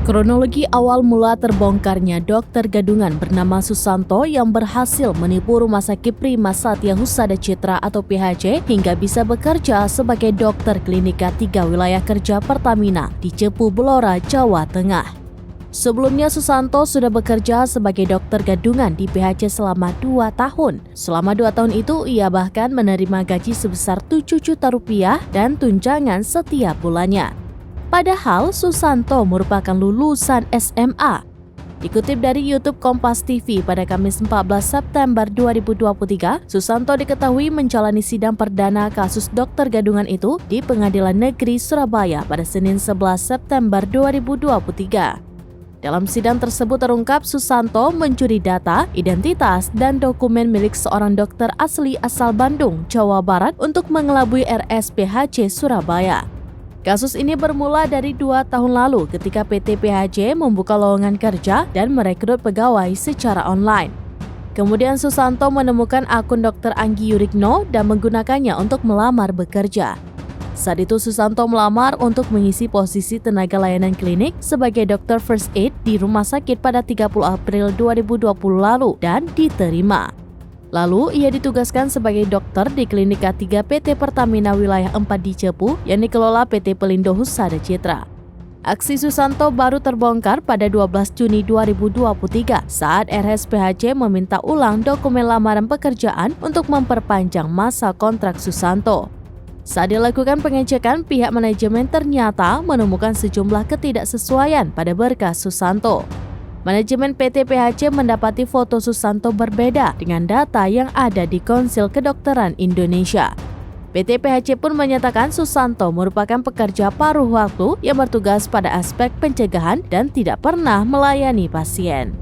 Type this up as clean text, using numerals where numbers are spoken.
Kronologi awal mula terbongkarnya dokter gadungan bernama Susanto yang berhasil menipu Rumah Sakit Prima Satya Husada Citra atau PHC hingga bisa bekerja sebagai dokter klinik K3 wilayah kerja Pertamina di Cepu, Blora, Jawa Tengah. Sebelumnya Susanto sudah bekerja sebagai dokter gadungan di PHC selama 2 tahun. Selama 2 tahun itu ia bahkan menerima gaji sebesar 7 juta rupiah dan tunjangan setiap bulannya. Padahal Susanto merupakan lulusan SMA. Dikutip dari YouTube Kompas TV pada Kamis 14 September 2023, Susanto diketahui menjalani sidang perdana kasus dokter gadungan itu di Pengadilan Negeri Surabaya pada Senin 11 September 2023. Dalam sidang tersebut terungkap Susanto mencuri data, identitas, dan dokumen milik seorang dokter asli asal Bandung, Jawa Barat untuk mengelabui RSPHC Surabaya. Kasus ini bermula dari 2 tahun lalu ketika PT PHC membuka lowongan kerja dan merekrut pegawai secara online. Kemudian Susanto menemukan akun Dr. Anggi Yurikno dan menggunakannya untuk melamar bekerja. Saat itu Susanto melamar untuk mengisi posisi tenaga layanan klinik sebagai dokter first aid di rumah sakit pada 30 April 2020 lalu dan diterima. Lalu, ia ditugaskan sebagai dokter di klinik K3 PT Pertamina wilayah 4 di Cepu yang dikelola PT Pelindo Husada Citra. Aksi Susanto baru terbongkar pada 12 Juni 2023 saat RSPHC meminta ulang dokumen lamaran pekerjaan untuk memperpanjang masa kontrak Susanto. Saat dilakukan pengecekan, pihak manajemen ternyata menemukan sejumlah ketidaksesuaian pada berkas Susanto. Manajemen PT PHC mendapati foto Susanto berbeda dengan data yang ada di Konsil Kedokteran Indonesia. PT PHC pun menyatakan Susanto merupakan pekerja paruh waktu yang bertugas pada aspek pencegahan dan tidak pernah melayani pasien.